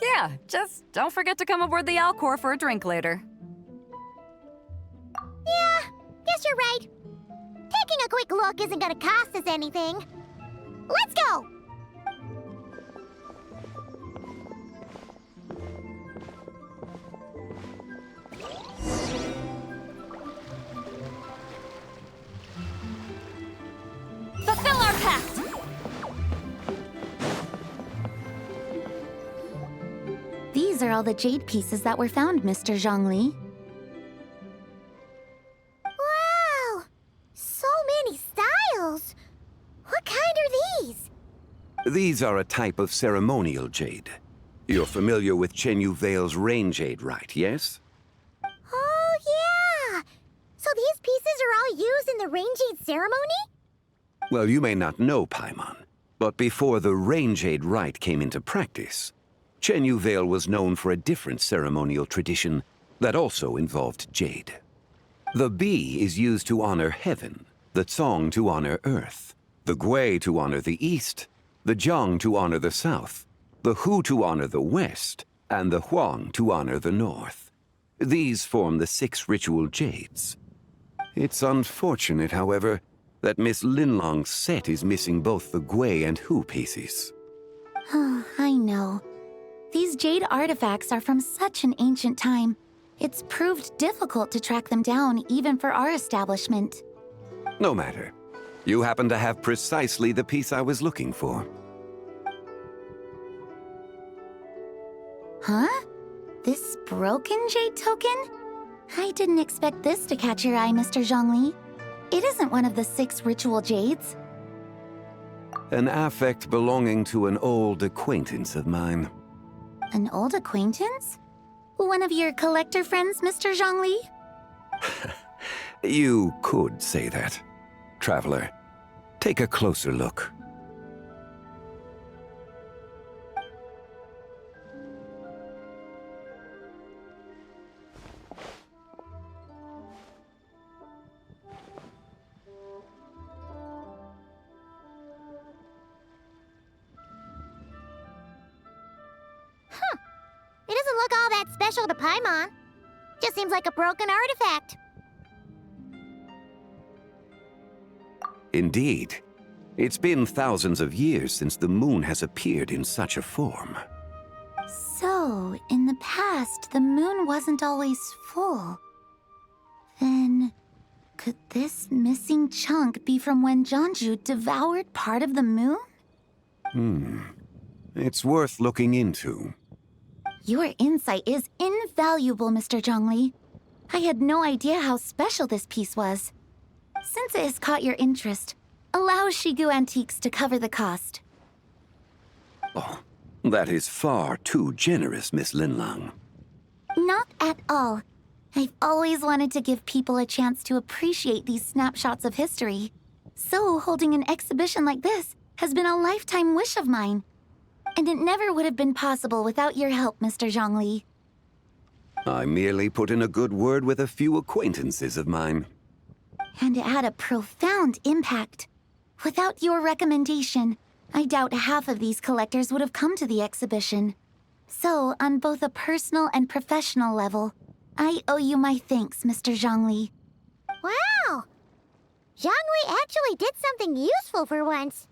Yeah, just don't forget to come aboard the Alcor for a drink later. Yeah, guess you're right. Taking a quick look isn't gonna cost us anything. Let's go! Fulfill our pact! These are all the jade pieces that were found, Mr. Zhongli. Wow! So many styles! What kind are these? These are a type of ceremonial jade. You're familiar with Chenyu Vale's rain jade, right, yes? Oh, yeah! So these pieces are all used in the rain jade ceremony? Well, you may not know, Paimon, but before the rain jade rite came into practice, Chenyu Vale was known for a different ceremonial tradition that also involved jade. The bee is used to honor heaven, the Tsong to honor earth, the Gui to honor the east, the Jiang to honor the south, the Hu to honor the west, and the Huang to honor the north. These form the 6 ritual jades. It's unfortunate, however, that Miss Linlong's set is missing both the Gui and Hu pieces. I know. These jade artifacts are from such an ancient time. It's proved difficult to track them down, even for our establishment. No matter. You happen to have precisely the piece I was looking for. Huh? This broken jade token? I didn't expect this to catch your eye, Mr. Zhongli. It isn't one of the 6 ritual jades. An affect belonging to an old acquaintance of mine. An old acquaintance? One of your collector friends, Mr. Zhongli? You could say that. Traveler, take a closer look. It doesn't look all that special to Paimon. Just seems like a broken artifact. Indeed. It's been thousands of years since the moon has appeared in such a form. So, in the past, the moon wasn't always full. Then, could this missing chunk be from when Zhongju devoured part of the moon? It's worth looking into. Your insight is invaluable, Mr. Zhongli. I had no idea how special this piece was. Since it has caught your interest, allow Shigu Antiques to cover the cost. Oh, that is far too generous, Miss Linlang. Not at all. I've always wanted to give people a chance to appreciate these snapshots of history. So holding an exhibition like this has been a lifetime wish of mine. And it never would have been possible without your help, Mr. Zhongli. I merely put in a good word with a few acquaintances of mine. And it had a profound impact. Without your recommendation, I doubt half of these collectors would have come to the exhibition. So, on both a personal and professional level, I owe you my thanks, Mr. Zhongli. Wow! Zhongli actually did something useful for once.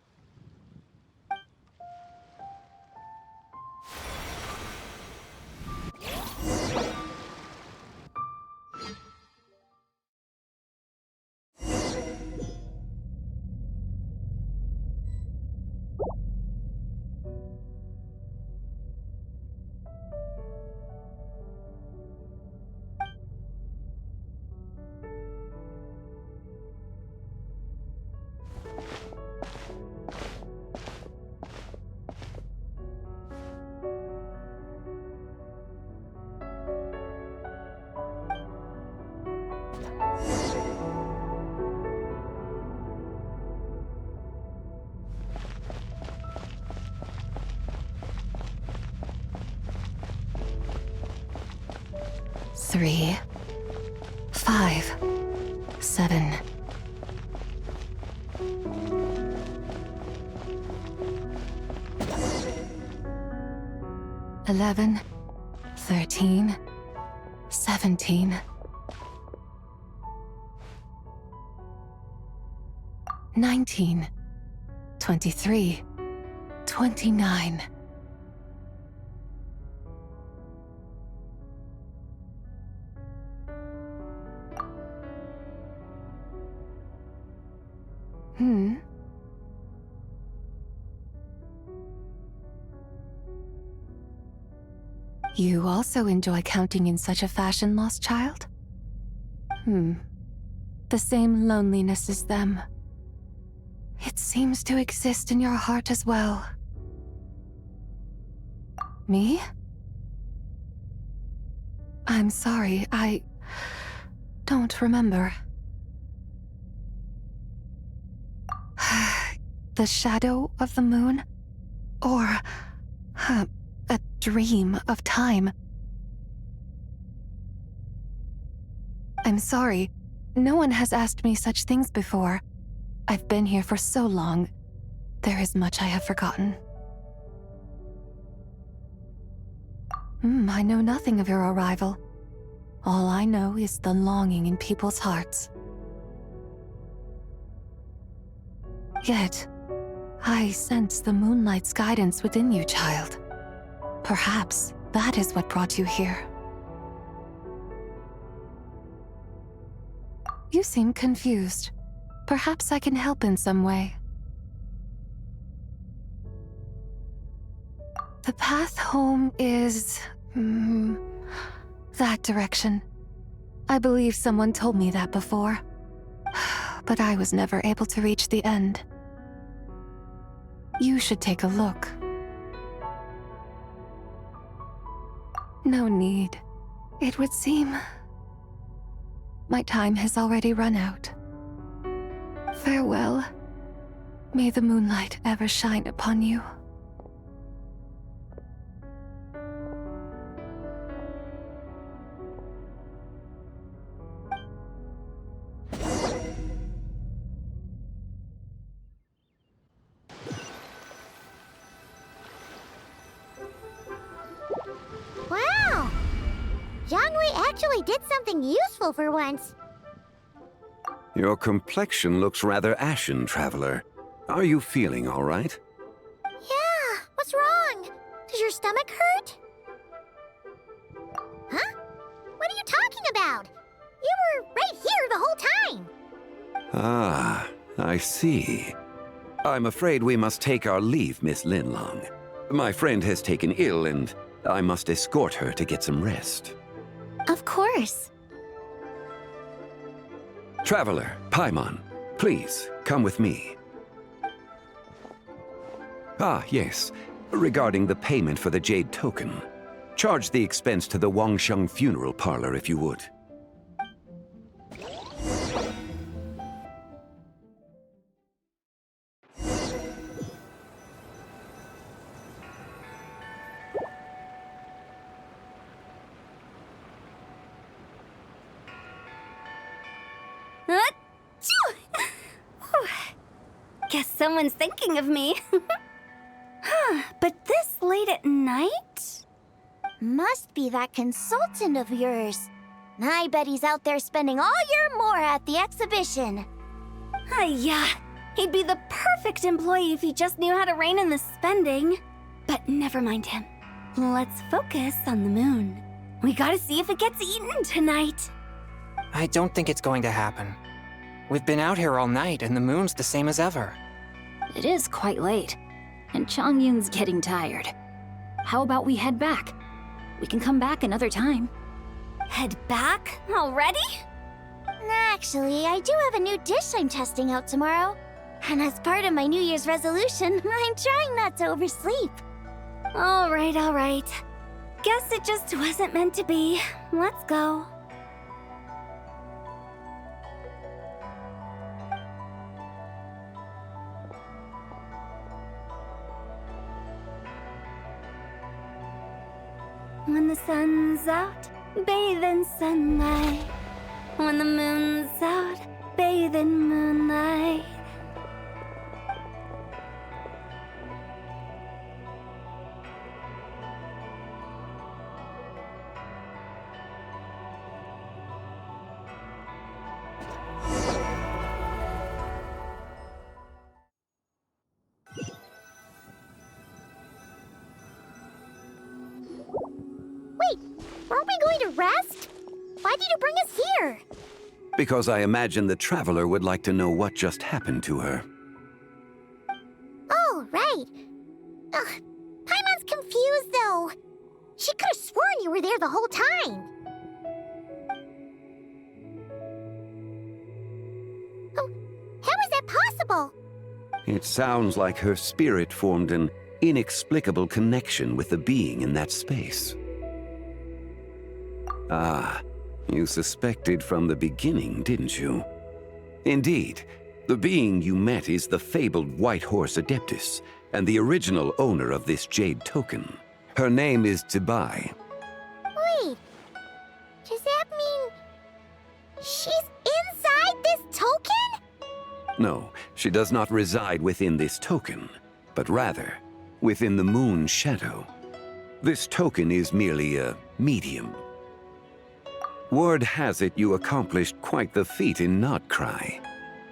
Three, 5, 7. $11, 13, 17, 19, 23, 29. You also enjoy counting in such a fashion, lost child? The same loneliness as them. It seems to exist in your heart as well. Me? I'm sorry, I don't remember. The shadow of the moon? Or a dream of time? I'm sorry. No one has asked me such things before. I've been here for so long. There is much I have forgotten. I know nothing of your arrival. All I know is the longing in people's hearts. Yet, I sense the moonlight's guidance within you, child. Perhaps that is what brought you here. You seem confused. Perhaps I can help in some way. The path home is... that direction. I believe someone told me that before. But I was never able to reach the end. You should take a look. No need. It would seem... my time has already run out. Farewell. May the moonlight ever shine upon you. Wow! Zhonglis actually did something useful for once. Your complexion looks rather ashen, traveler. Are you feeling all right? Yeah, what's wrong? Does your stomach hurt? Huh? What are you talking about? You were right here the whole time. Ah, I see. I'm afraid we must take our leave, Miss Linlong. My friend has taken ill and I must escort her to get some rest. Of course. Traveler, Paimon, please, come with me. Ah, yes. Regarding the payment for the jade token. Charge the expense to the Wangsheng funeral parlor if you would. Guess someone's thinking of me. But this late at night? Must be that consultant of yours. I bet he's out there spending all year more at the exhibition. Yeah, he'd be the perfect employee if he just knew how to rein in the spending. But never mind him. Let's focus on the moon. We gotta see if it gets eaten tonight. I don't think it's going to happen. We've been out here all night, and the moon's the same as ever. It is quite late, and Chongyun's getting tired. How about we head back? We can come back another time. Head back? Already? Actually, I do have a new dish I'm testing out tomorrow. And as part of my New Year's resolution, I'm trying not to oversleep. All right. Guess it just wasn't meant to be. Let's go. When the sun's out, bathe in sunlight. When the moon's out, bathe in moonlight. Wait, aren't we going to rest? Why did you bring us here? Because I imagine the traveler would like to know what just happened to her. Oh, right. Paimon's confused, though. She could have sworn you were there the whole time. Oh, how is that possible? It sounds like her spirit formed an inexplicable connection with the being in that space. Ah, you suspected from the beginning, didn't you? Indeed, the being you met is the fabled White Horse Adeptus, and the original owner of this jade token. Her name is Zibai. Wait, does that mean she's inside this token? No, she does not reside within this token, but rather within the moon's shadow. This token is merely a medium. Word has it you accomplished quite the feat in Nodcry.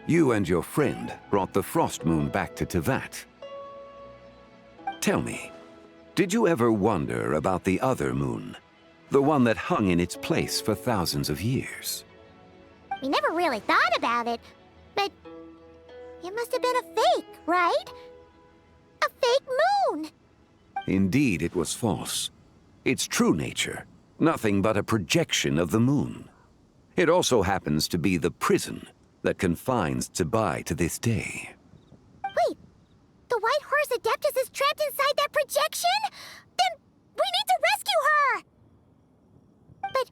You and your friend brought the Frost Moon back to Tevat, Tell me, did you ever wonder about the other moon? The one that hung in its place for thousands of years? We never really thought about it, but it must have been a fake, right? A fake moon! Indeed, it was false. Its true nature, nothing but a projection of the moon. It also happens to be the prison that confines Zibai to this day. Wait, the White Horse Adeptus is trapped inside that projection? Then we need to rescue her! But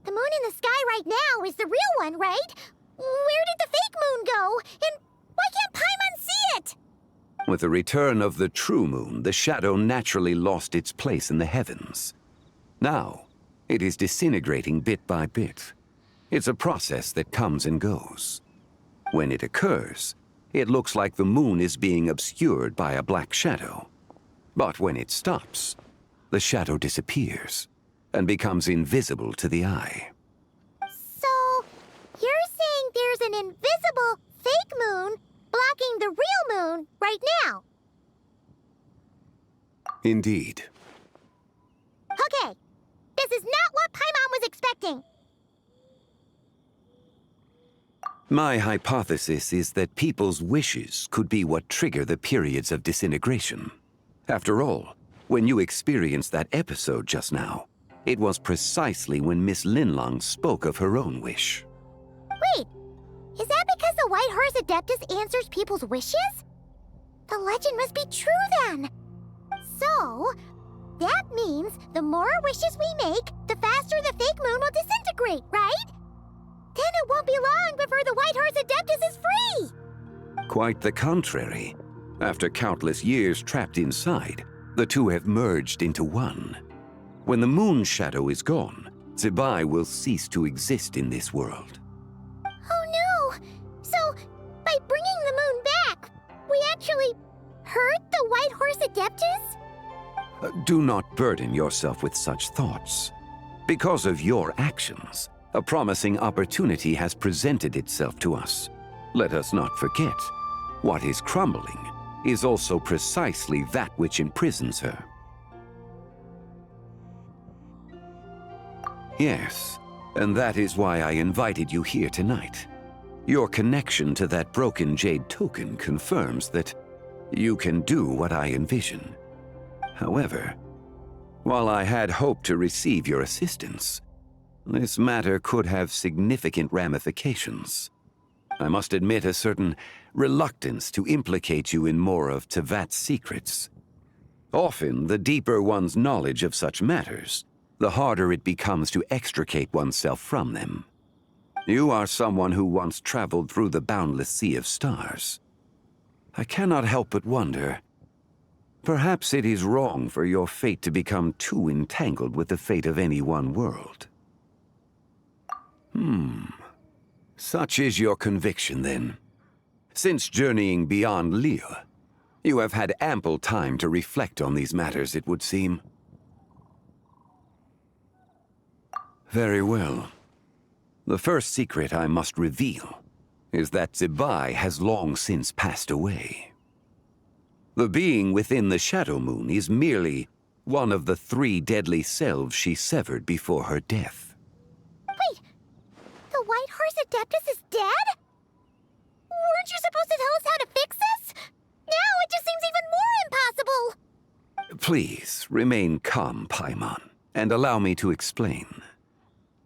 the moon in the sky right now is the real one, right? Where did the fake moon go? And why can't Paimon see it? With the return of the true moon, the shadow naturally lost its place in the heavens. Now, it is disintegrating bit by bit. It's a process that comes and goes. When it occurs, it looks like the moon is being obscured by a black shadow. But when it stops, the shadow disappears and becomes invisible to the eye. So, you're saying there's an invisible fake moon blocking the real moon right now? Indeed. Okay, this is not what Paimon was expecting. My hypothesis is that people's wishes could be what trigger the periods of disintegration. After all, when you experienced that episode just now, it was precisely when Miss Linlang spoke of her own wish. Wait, is that because the White Horse Adeptus answers people's wishes? The legend must be true then. So, that means the more wishes we make, the faster the fake moon will disintegrate, right? Then it won't be long before the White Horse Adeptus is free! Quite the contrary. After countless years trapped inside, the two have merged into one. When the moon shadow is gone, Zibai will cease to exist in this world. Oh no! So, by bringing the moon back, we actually hurt the White Horse Adeptus? Do not burden yourself with such thoughts. Because of your actions, a promising opportunity has presented itself to us. Let us not forget, what is crumbling is also precisely that which imprisons her. Yes, and that is why I invited you here tonight. Your connection to that broken jade token confirms that you can do what I envision. However, while I had hoped to receive your assistance, this matter could have significant ramifications. I must admit a certain reluctance to implicate you in more of Tevat's secrets. Often, the deeper one's knowledge of such matters, the harder it becomes to extricate oneself from them. You are someone who once traveled through the boundless sea of stars. I cannot help but wonder, perhaps it is wrong for your fate to become too entangled with the fate of any one world. Such is your conviction, then. Since journeying beyond Lille, you have had ample time to reflect on these matters, it would seem. Very well. The first secret I must reveal is that Zibai has long since passed away. The being within the Shadow Moon is merely one of the 3 deadly selves she severed before her death. Wait, the White Horse Adeptus is dead? Weren't you supposed to tell us how to fix this? Now it just seems even more impossible! Please, remain calm, Paimon, and allow me to explain.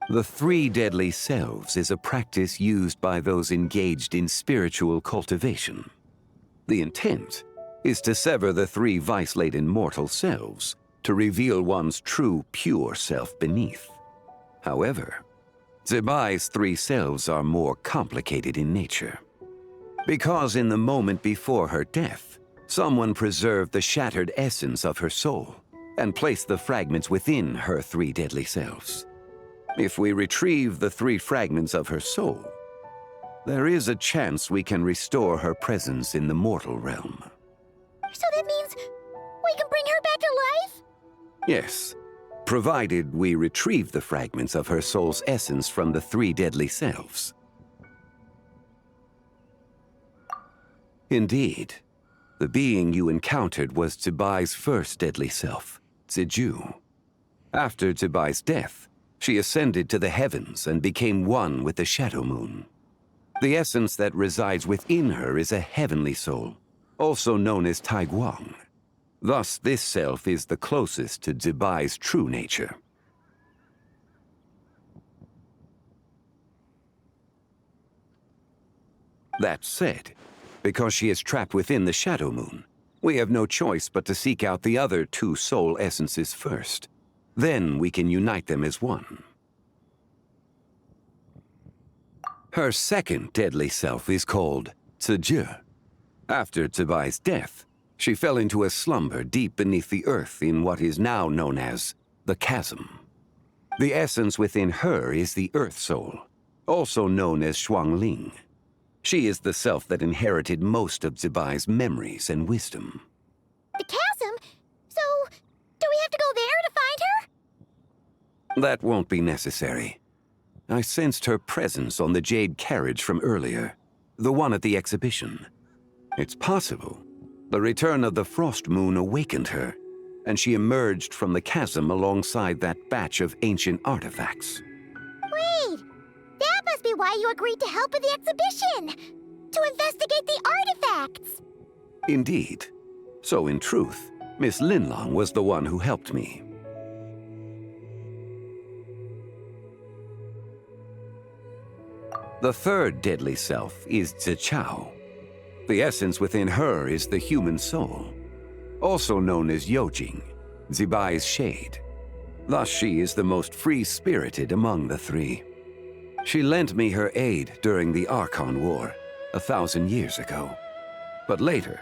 The 3 deadly selves is a practice used by those engaged in spiritual cultivation. The intent is to sever the 3 vice-laden mortal selves to reveal one's true, pure self beneath. However, Zibai's 3 selves are more complicated in nature. Because in the moment before her death, someone preserved the shattered essence of her soul and placed the fragments within her 3 deadly selves. If we retrieve the 3 fragments of her soul, there is a chance we can restore her presence in the mortal realm. So that means we can bring her back to life? Yes, provided we retrieve the fragments of her soul's essence from the 3 deadly selves. Indeed. The being you encountered was Zibai's first deadly self, Ziju. After Zibai's death, she ascended to the heavens and became one with the Shadow Moon. The essence that resides within her is a heavenly soul, also known as Taiguang. Thus, this self is the closest to Zibai's true nature. That said, because she is trapped within the Shadow Moon, we have no choice but to seek out the other two soul essences first. Then we can unite them as one. Her second deadly self is called Ziji. After Zibai's death, she fell into a slumber deep beneath the earth in what is now known as the Chasm. The essence within her is the Earth Soul, also known as Zhonglis. She is the self that inherited most of Zibai's memories and wisdom. The chasm? So, do we have to go there to find her? That won't be necessary. I sensed her presence on the jade carriage from earlier, the one at the exhibition. It's possible the return of the Frost Moon awakened her, and she emerged from the chasm alongside that batch of ancient artifacts. Wait! That must be why you agreed to help with the exhibition! To investigate the artifacts! Indeed. So in truth, Miss Linlong was the one who helped me. The third deadly self is Zichao. The essence within her is the human soul, also known as Yojing, Zibai's shade. Thus she is the most free-spirited among the three. She lent me her aid during the Archon War 1,000 years ago. But later,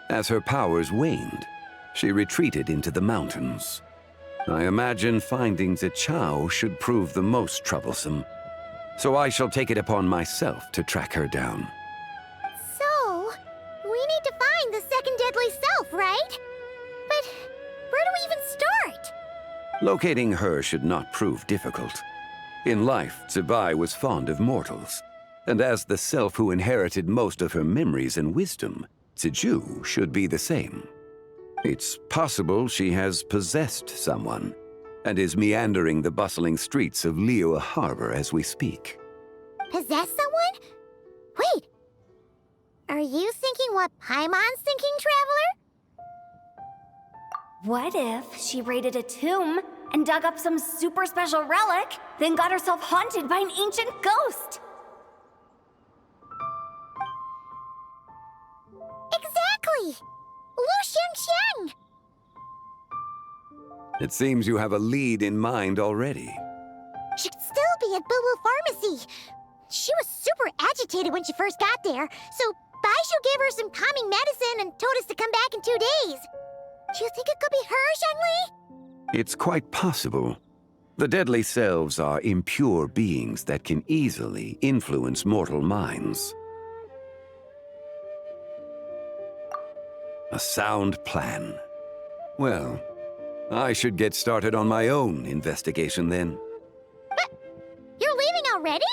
as her powers waned, she retreated into the mountains. I imagine finding Zichao should prove the most troublesome, so I shall take it upon myself to track her down. So, we need to find the second deadly self, right? But where do we even start? Locating her should not prove difficult. In life, Zibai was fond of mortals, and as the self who inherited most of her memories and wisdom, Ziju should be the same. It's possible she has possessed someone, and is meandering the bustling streets of Liyue Harbor as we speak. Possess someone? Wait! Are you thinking what Paimon's thinking, Traveler? What if she raided a tomb and dug up some super special relic, then got herself haunted by an ancient ghost? Exactly! Lu Xiangxiang! It seems you have a lead in mind already. She'd still be at Boo Boo Pharmacy. She was super agitated when she first got there, so Baishu gave her some calming medicine and told us to come back in 2 days. Do you think it could be her, Zhongli? It's quite possible. The deadly selves are impure beings that can easily influence mortal minds. A sound plan. Well, I should get started on my own investigation then. But you're leaving already?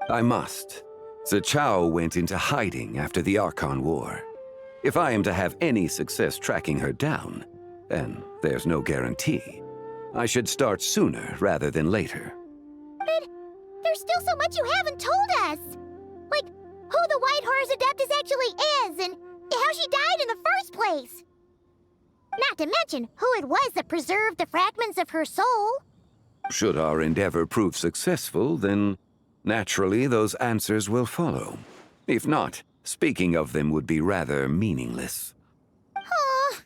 I must. Zichao went into hiding after the Archon War. If I am to have any success tracking her down, and there's no guarantee, I should start sooner rather than later. But there's still so much you haven't told us. Like, who the White Horse Adeptus actually is, and how she died in the first place. Not to mention who it was that preserved the fragments of her soul. Should our endeavor prove successful, then naturally those answers will follow. If not, speaking of them would be rather meaningless. Huh.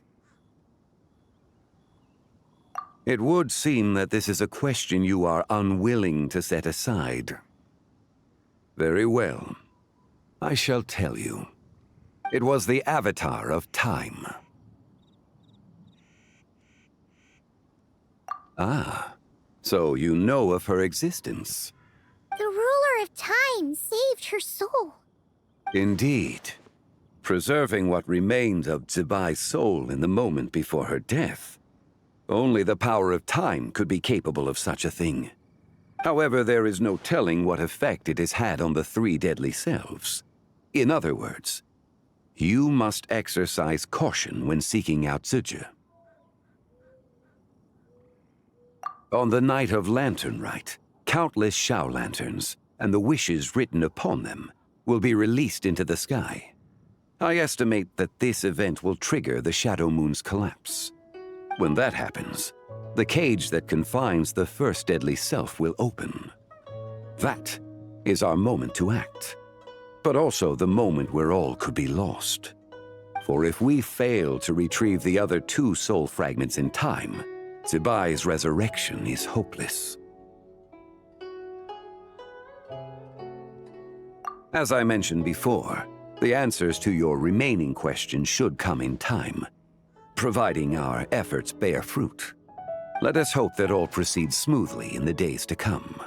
It would seem that this is a question you are unwilling to set aside. Very well. I shall tell you. It was the Avatar of Time. Ah, so you know of her existence. The ruler of time saved her soul. Indeed. Preserving what remained of Zibai's soul in the moment before her death. Only the power of time could be capable of such a thing. However, there is no telling what effect it has had on the three deadly selves. In other words, You must exercise caution when seeking out Zhije. On the night of Lantern Rite, countless Shao lanterns, and the wishes written upon them, will be released into the sky. I estimate that this event will trigger the Shadow Moon's collapse. When that happens, the cage that confines the first deadly self will open. That is our moment to act, but also the moment where all could be lost. For if we fail to retrieve the other 2 soul fragments in time, Zibai's resurrection is hopeless. As I mentioned before, the answers to your remaining questions should come in time, providing our efforts bear fruit. Let us hope that all proceeds smoothly in the days to come.